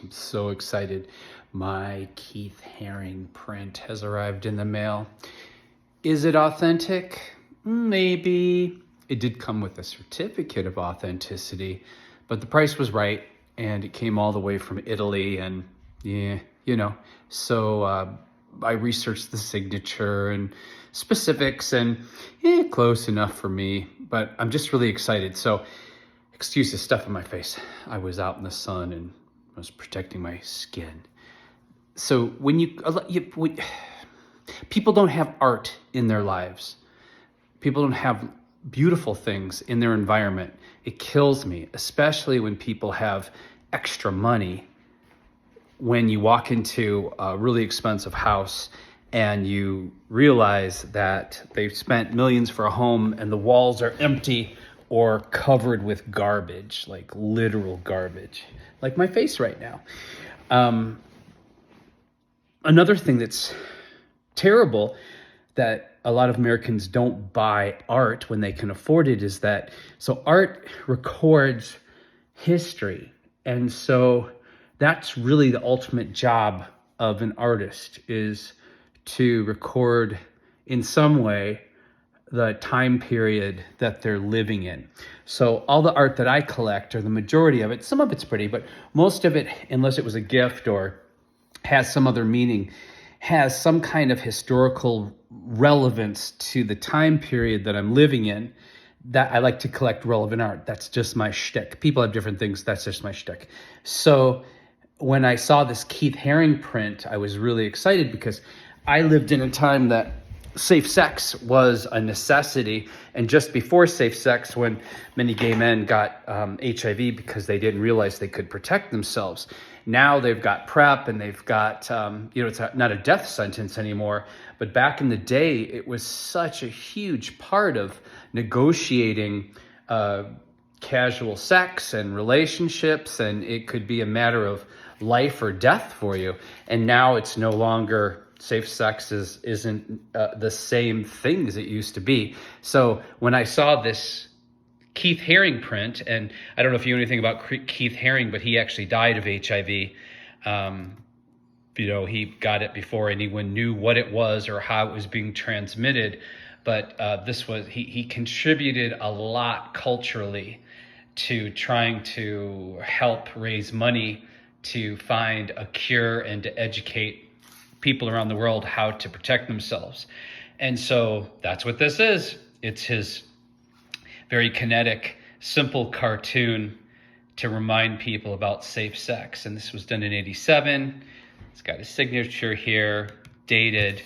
I'm so excited. My Keith Harring print has arrived in the mail. Is it authentic? Maybe. It did come with a certificate of authenticity, but the price was right, and it came all the way from Italy, and yeah, So I researched the signature and specifics, and close enough for me, but I'm just really excited. So excuse the stuff on my face. I was out in the sun and was protecting my skin. So when people don't have art in their lives, people don't have beautiful things in their environment, it kills me, especially when people have extra money. When you walk into a really expensive house and you realize that they've spent millions for a home and the walls are empty or covered with garbage, like literal garbage, like my face right now. Another thing that's terrible that a lot of Americans don't buy art when they can afford it is that, so art records history. And so that's really the ultimate job of an artist, is to record in some way the time period that they're living in. So all the art that I collect, or the majority of it, some of it's pretty, but most of it, unless it was a gift or has some other meaning, has some kind of historical relevance to the time period that I'm living in. That I like to collect relevant art. That's just my shtick. People have different things. That's just my shtick. So when I saw this Keith Harring print, I was really excited because I lived in a time that safe sex was a necessity. And just before safe sex, when many gay men got HIV because they didn't realize they could protect themselves. Now they've got PrEP, and they've got, it's not a death sentence anymore. But back in the day, it was such a huge part of negotiating casual sex and relationships, and it could be a matter of life or death for you. And now it's no longer, safe sex isn't the same thing as it used to be. So when I saw this Keith Harring print, and I don't know if you know anything about Keith Harring, but he actually died of HIV. He got it before anyone knew what it was or how it was being transmitted. But he contributed a lot culturally to trying to help raise money to find a cure and to educate people around the world how to protect themselves. And so that's what this is. It's his very kinetic, simple cartoon to remind people about safe sex. And this was done in '87. It's got his signature here, dated,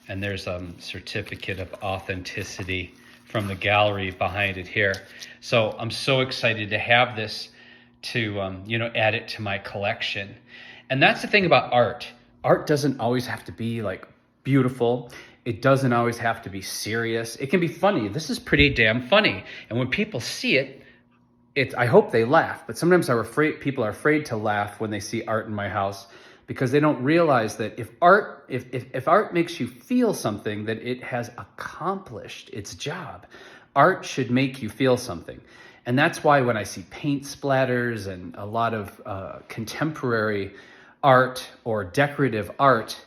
and there's a certificate of authenticity from the gallery behind it here. So I'm so excited to have this to, add it to my collection. And that's the thing about art. Art doesn't always have to be like beautiful. It doesn't always have to be serious. It can be funny. This is pretty damn funny. And when people see it, I hope they laugh. But sometimes people are afraid to laugh when they see art in my house, because they don't realize that if art makes you feel something, that it has accomplished its job. Art should make you feel something. And that's why when I see paint splatters and a lot of contemporary art or decorative art,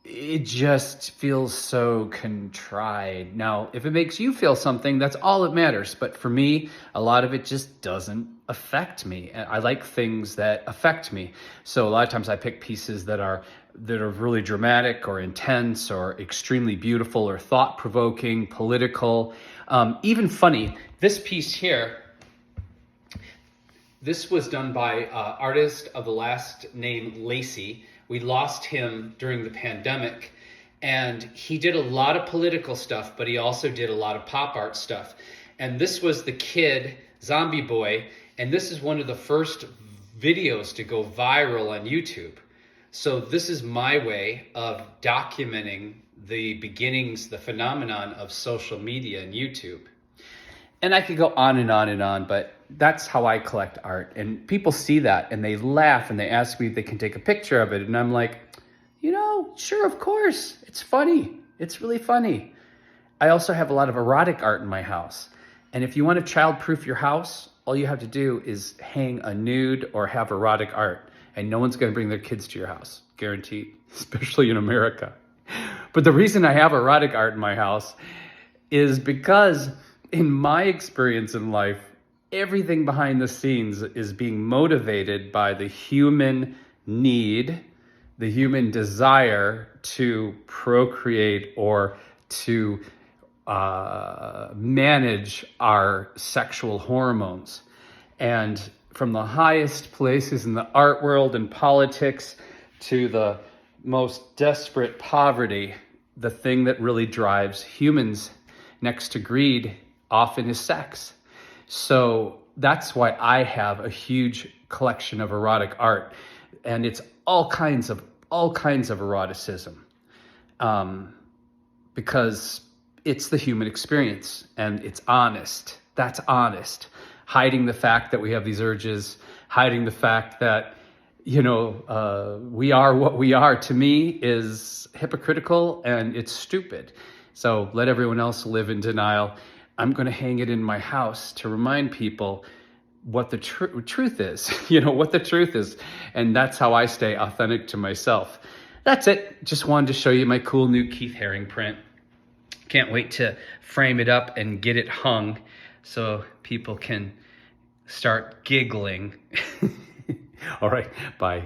it just feels so contrite. Now, if it makes you feel something, that's all that matters. But for me, a lot of it just doesn't affect me. I like things that affect me. So a lot of times I pick pieces that are really dramatic or intense or extremely beautiful or thought-provoking, political, even funny. This piece here, this was done by artist of the last name Lacey. We lost him during the pandemic, and he did a lot of political stuff, but he also did a lot of pop art stuff. And this was the kid, Zombie Boy, and this is one of the first videos to go viral on YouTube. So this is my way of documenting the beginnings, the phenomenon of social media and YouTube. And I could go on and on and on, but that's how I collect art. And people see that and they laugh and they ask me if they can take a picture of it. And I'm like, sure, of course. It's funny. It's really funny. I also have a lot of erotic art in my house. And if you want to childproof your house, all you have to do is hang a nude or have erotic art, and no one's going to bring their kids to your house, guaranteed, especially in America. But the reason I have erotic art in my house is because in my experience in life, everything behind the scenes is being motivated by the human need, the human desire to procreate or to manage our sexual hormones. And from the highest places in the art world and politics to the most desperate poverty, the thing that really drives humans next to greed often is sex. So that's why I have a huge collection of erotic art, and it's all kinds of eroticism, because it's the human experience and it's honest. That's honest. Hiding the fact that we have these urges, hiding the fact that, we are what we are, to me is hypocritical and it's stupid. So let everyone else live in denial. I'm going to hang it in my house to remind people what the truth is, what the truth is. And that's how I stay authentic to myself. That's it. Just wanted to show you my cool new Keith Harring print. Can't wait to frame it up and get it hung so people can start giggling. All right, bye.